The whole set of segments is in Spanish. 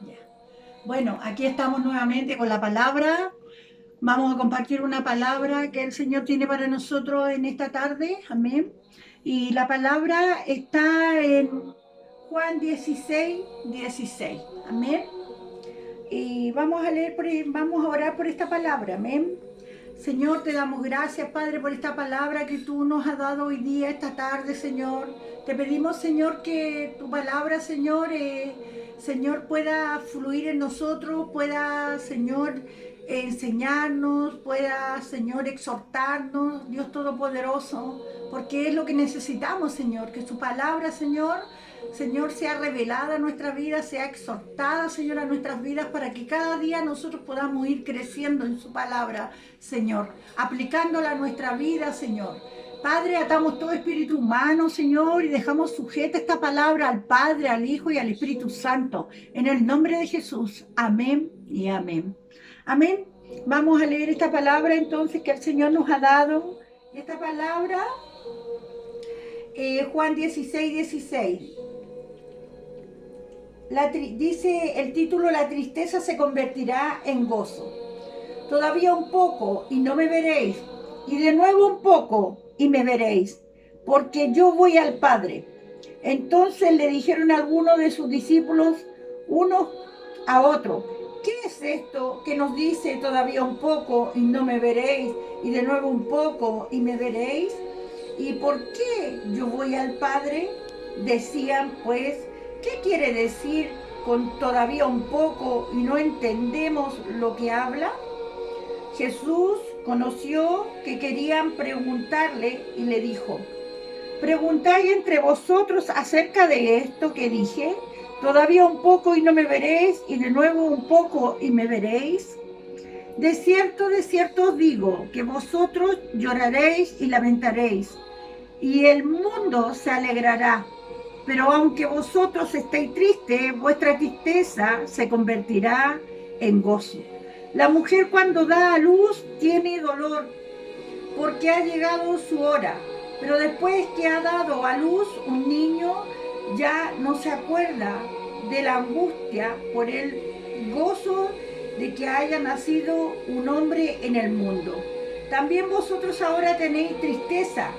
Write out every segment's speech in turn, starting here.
Ya. Bueno, aquí estamos nuevamente con la palabra. Vamos a compartir una palabra que el Señor tiene para nosotros en esta tarde. Amén. Y la palabra está en Juan 16:16. Amén. Y vamos a leer, vamos a orar por esta palabra. Amén. Señor, te damos gracias, Padre, por esta palabra que tú nos has dado hoy día, esta tarde, Señor. Te pedimos, Señor, que tu palabra, Señor, Señor, pueda fluir en nosotros, pueda, Señor, enseñarnos, pueda, Señor, exhortarnos, Dios Todopoderoso, porque es lo que necesitamos, Señor, que su palabra, Señor, Señor, sea revelada a nuestra vida, sea exhortada, Señor, a nuestras vidas, para que cada día nosotros podamos ir creciendo en su palabra, Señor, aplicándola a nuestra vida, Señor. Padre, atamos todo espíritu humano, Señor, y dejamos sujeta esta palabra al Padre, al Hijo y al Espíritu Santo. En el nombre de Jesús. Amén y amén. Amén. Vamos a leer esta palabra entonces que el Señor nos ha dado. Esta palabra, Juan 16:16. Dice el título: la tristeza se convertirá en gozo. Todavía un poco y no me veréis, y de nuevo un poco y me veréis, porque yo voy al Padre. Entonces le dijeron algunos de sus discípulos uno a otro: ¿qué es esto que nos dice todavía un poco y no me veréis, y de nuevo un poco y me veréis? ¿Y por qué yo voy al Padre? Decían pues: ¿qué quiere decir con todavía un poco y no entendemos lo que habla? Jesús conoció que querían preguntarle y le dijo: ¿preguntáis entre vosotros acerca de esto que dije? ¿Todavía un poco y no me veréis, y de nuevo un poco y me veréis? De cierto os digo, que vosotros lloraréis y lamentaréis, y el mundo se alegrará. Pero aunque vosotros estéis tristes, vuestra tristeza se convertirá en gozo. La mujer, cuando da a luz, tiene dolor, porque ha llegado su hora. Pero después que ha dado a luz un niño, ya no se acuerda de la angustia por el gozo de que haya nacido un hombre en el mundo. También vosotros ahora tenéis tristeza,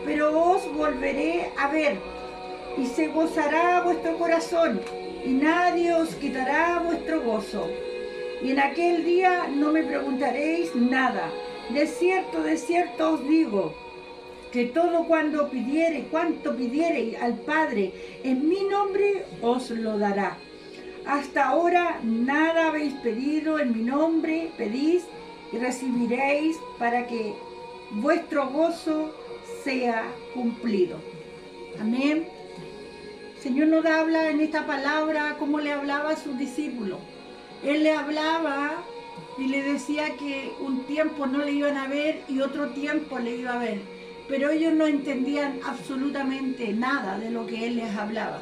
pero os volveré a ver, y se gozará vuestro corazón, y nadie os quitará vuestro gozo. Y en aquel día no me preguntaréis nada. De cierto os digo, que todo cuanto pidiereis al Padre en mi nombre, os lo dará. Hasta ahora nada habéis pedido en mi nombre, pedís y recibiréis, para que vuestro gozo sea cumplido. Amén. El Señor nos habla en esta palabra como le hablaba a sus discípulos. Él le hablaba y le decía que un tiempo no le iban a ver y otro tiempo le iba a ver. Pero ellos no entendían absolutamente nada de lo que Él les hablaba.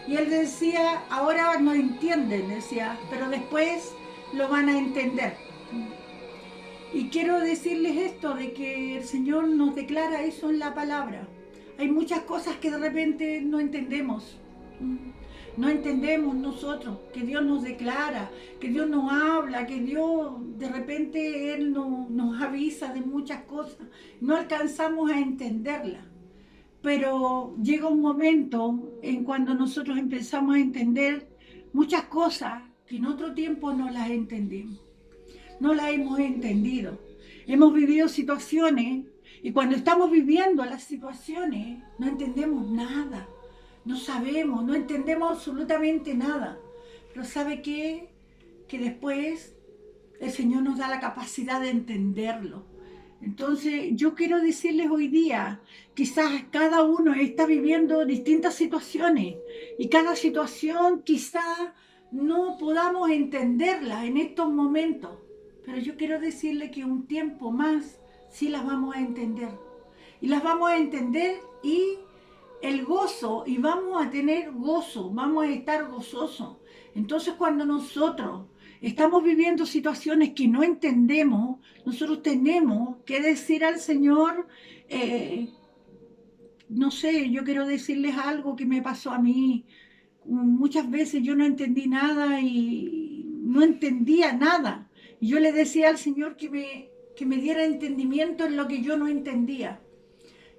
Y Él decía: ahora no entienden, decía, pero después lo van a entender. Y quiero decirles esto, de que el Señor nos declara eso en la palabra. Hay muchas cosas que de repente no entendemos. No entendemos nosotros, que Dios nos declara, que Dios nos habla, que Dios de repente Él nos avisa de muchas cosas. No alcanzamos a entenderlas. Pero llega un momento en cuando nosotros empezamos a entender muchas cosas que en otro tiempo no las entendimos, no las hemos entendido. Hemos vivido situaciones y cuando estamos viviendo las situaciones no entendemos nada, no sabemos, no entendemos absolutamente nada. Pero ¿sabe qué? Que después el Señor nos da la capacidad de entenderlo. Entonces yo quiero decirles hoy día, quizás cada uno está viviendo distintas situaciones y cada situación quizás no podamos entenderla en estos momentos, pero yo quiero decirles que un tiempo más sí las vamos a entender. Y las vamos a entender, y el gozo, y vamos a tener gozo, vamos a estar gozosos. Entonces cuando nosotros estamos viviendo situaciones que no entendemos, nosotros tenemos que decir al Señor, no sé, yo quiero decirles algo que me pasó a mí. muchas veces yo no entendí nada y no entendía nada. Y yo le decía al Señor que me diera entendimiento en lo que yo no entendía.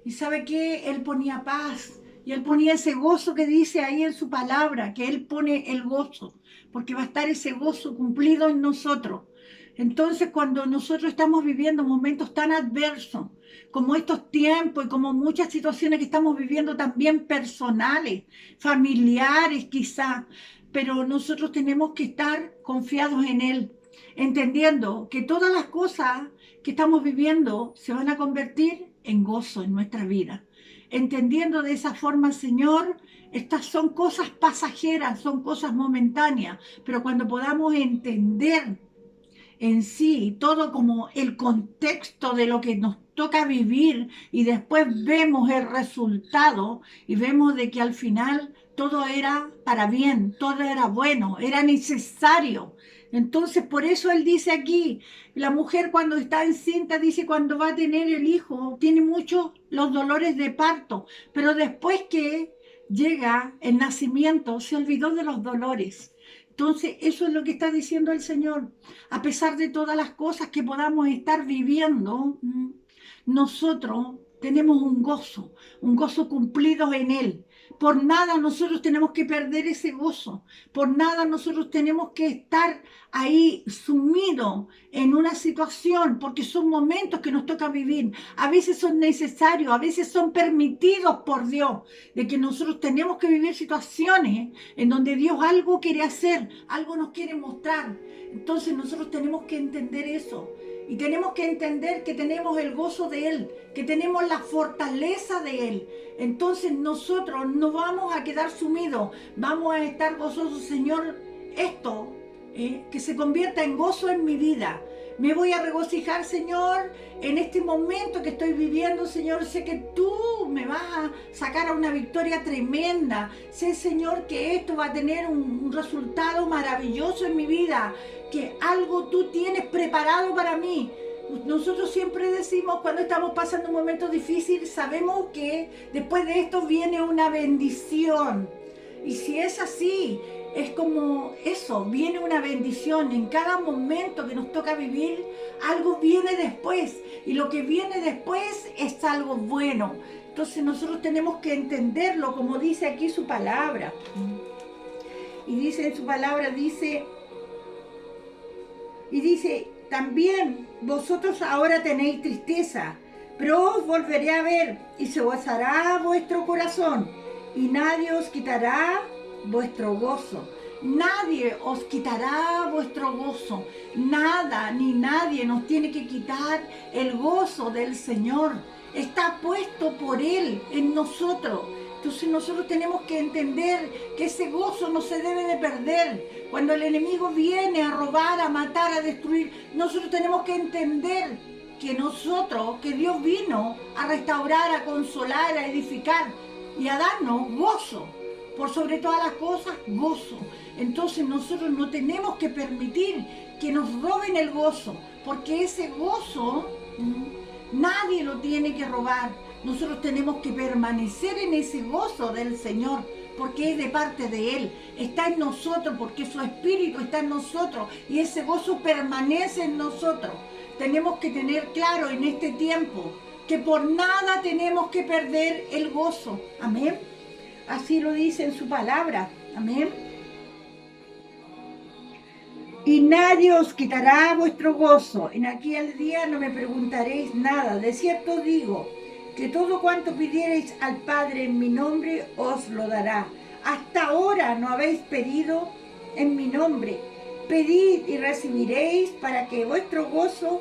Y ¿sabe qué? Él ponía paz. Y Él ponía ese gozo que dice ahí en su palabra, que Él pone el gozo, porque va a estar ese gozo cumplido en nosotros. Entonces, cuando nosotros estamos viviendo momentos tan adversos, como estos tiempos y como muchas situaciones que estamos viviendo también personales, familiares quizá, pero nosotros tenemos que estar confiados en Él, entendiendo que todas las cosas que estamos viviendo se van a convertir en gozo en nuestra vida. Entendiendo de esa forma, Señor, estas son cosas pasajeras, son cosas momentáneas, pero cuando podamos entender en sí todo como el contexto de lo que nos toca vivir y después vemos el resultado y vemos de que al final todo era para bien, todo era bueno, era necesario. Entonces, por eso él dice aquí, la mujer cuando está encinta, dice cuando va a tener el hijo, tiene muchos los dolores de parto, pero después que llega el nacimiento, se olvidó de los dolores. Entonces, eso es lo que está diciendo el Señor. A pesar de todas las cosas que podamos estar viviendo, nosotros tenemos un gozo cumplido en Él. Por nada nosotros tenemos que perder ese gozo. Por nada nosotros tenemos que estar ahí sumidos en una situación, porque son momentos que nos toca vivir. A veces son necesarios, a veces son permitidos por Dios, de que nosotros tenemos que vivir situaciones en donde Dios algo quiere hacer, algo nos quiere mostrar. Entonces nosotros tenemos que entender eso. Y tenemos que entender que tenemos el gozo de Él, que tenemos la fortaleza de Él. Entonces nosotros no vamos a quedar sumidos, vamos a estar gozosos. Señor, esto que se convierta en gozo en mi vida. Me voy a regocijar, Señor, en este momento que estoy viviendo, Señor. Sé que tú me vas a sacar a una victoria tremenda. Sé, Señor, que esto va a tener un resultado maravilloso en mi vida, que algo tú tienes preparado para mí. Nosotros siempre decimos cuando estamos pasando un momento difícil, sabemos que después de esto viene una bendición. Y si es así, es como eso, viene una bendición. En cada momento que nos toca vivir, algo viene después. Y lo que viene después es algo bueno. Entonces nosotros tenemos que entenderlo, como dice aquí su palabra. Y dice en su palabra, dice, también vosotros ahora tenéis tristeza, pero os volveré a ver y se gozará vuestro corazón y nadie os quitará vuestro gozo. Nadie os quitará vuestro gozo. Nada ni nadie nos tiene que quitar el gozo del Señor. Está puesto por Él en nosotros. Entonces nosotros tenemos que entender que ese gozo no se debe de perder. Cuando el enemigo viene a robar, a matar, a destruir, nosotros tenemos que entender que Dios vino a restaurar, a consolar, a edificar y a darnos gozo. Por sobre todas las cosas, gozo. Entonces nosotros no tenemos que permitir que nos roben el gozo, porque ese gozo nadie lo tiene que robar. Nosotros tenemos que permanecer en ese gozo del Señor, porque es de parte de Él. Está en nosotros, porque su Espíritu está en nosotros, y ese gozo permanece en nosotros. Tenemos que tener claro en este tiempo que por nada tenemos que perder el gozo. Amén. Así lo dice en su palabra. Amén. Y nadie os quitará vuestro gozo. En aquel día no me preguntaréis nada. De cierto digo, que todo cuanto pidiereis al Padre en mi nombre os lo dará. Hasta ahora no habéis pedido en mi nombre. Pedid y recibiréis para que vuestro gozo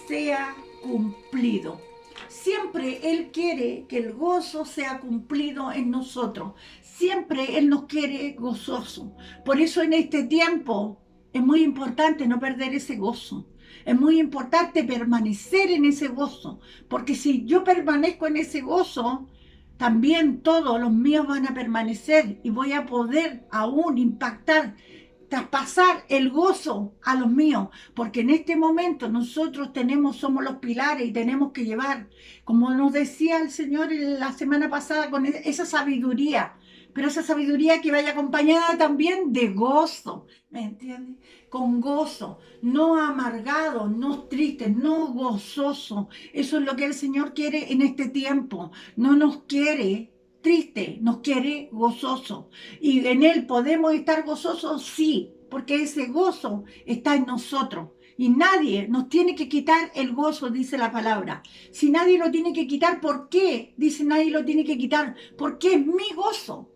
sea cumplido. Siempre Él quiere que el gozo sea cumplido en nosotros. Siempre Él nos quiere gozoso. Por eso en este tiempo es muy importante no perder ese gozo. Es muy importante permanecer en ese gozo, porque si yo permanezco en ese gozo, también todos los míos van a permanecer y voy a poder aún impactar, traspasar el gozo a los míos, porque en este momento nosotros somos los pilares y tenemos que llevar, como nos decía el Señor la semana pasada, con esa sabiduría, pero esa sabiduría que vaya acompañada también de gozo, ¿me entiendes? Con gozo, no amargado, no triste, no gozoso. Eso es lo que el Señor quiere en este tiempo. No nos quiere triste, nos quiere gozoso. Y en Él podemos estar gozosos, sí, porque ese gozo está en nosotros. Y nadie nos tiene que quitar el gozo, dice la palabra. Si nadie lo tiene que quitar, ¿por qué? Dice nadie lo tiene que quitar, porque es mi gozo.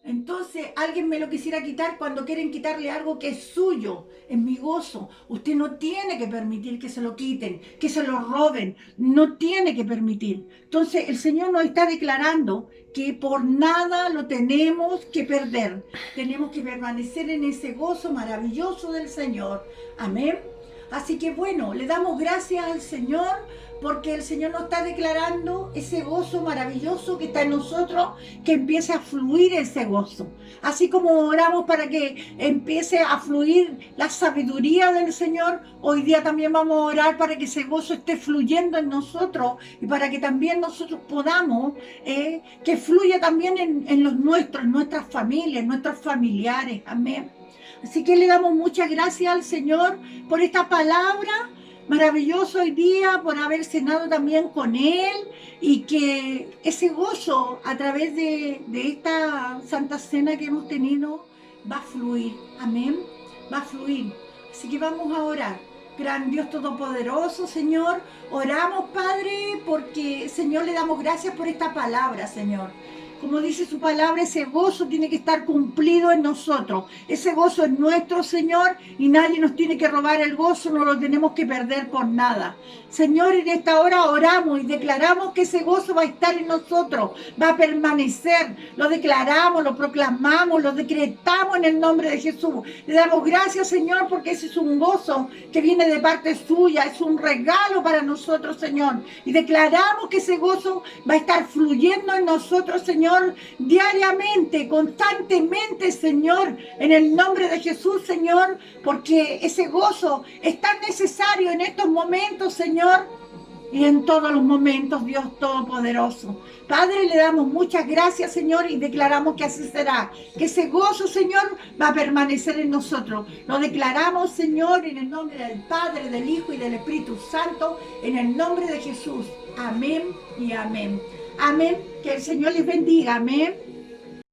Entonces, alguien me lo quisiera quitar cuando quieren quitarle algo que es suyo, es mi gozo. Usted no tiene que permitir que se lo quiten, que se lo roben, no tiene que permitir. Entonces, el Señor nos está declarando que por nada lo tenemos que perder. Tenemos que permanecer en ese gozo maravilloso del Señor. Amén. Así que bueno, le damos gracias al Señor porque el Señor nos está declarando ese gozo maravilloso que está en nosotros, que empiece a fluir ese gozo. Así como oramos para que empiece a fluir la sabiduría del Señor, hoy día también vamos a orar para que ese gozo esté fluyendo en nosotros y para que también nosotros podamos, que fluya también en los nuestros, en nuestras familias, en nuestros familiares. Amén. Así que le damos muchas gracias al Señor por esta palabra maravilloso hoy día, por haber cenado también con Él y que ese gozo a través de esta Santa Cena que hemos tenido va a fluir. Amén. Va a fluir. Así que vamos a orar. Gran Dios Todopoderoso, Señor, oramos, Padre, porque, Señor, le damos gracias por esta palabra, Señor. Como dice su palabra, ese gozo tiene que estar cumplido en nosotros. Ese gozo es nuestro, Señor, y nadie nos tiene que robar el gozo, no lo tenemos que perder por nada. Señor, en esta hora oramos y declaramos que ese gozo va a estar en nosotros, va a permanecer. Lo declaramos, lo proclamamos, lo decretamos en el nombre de Jesús. Le damos gracias, Señor, porque ese es un gozo que viene de parte suya, es un regalo para nosotros, Señor. Y declaramos que ese gozo va a estar fluyendo en nosotros, Señor, diariamente, constantemente, Señor, en el nombre de Jesús, Señor, porque ese gozo es tan necesario en estos momentos, Señor, y en todos los momentos, Dios Todopoderoso. Padre, le damos muchas gracias, Señor, y declaramos que así será, que ese gozo, Señor, va a permanecer en nosotros. Lo declaramos, Señor, en el nombre del Padre, del Hijo y del Espíritu Santo, en el nombre de Jesús. Amén y amén. Amén. Que el Señor les bendiga. Amén.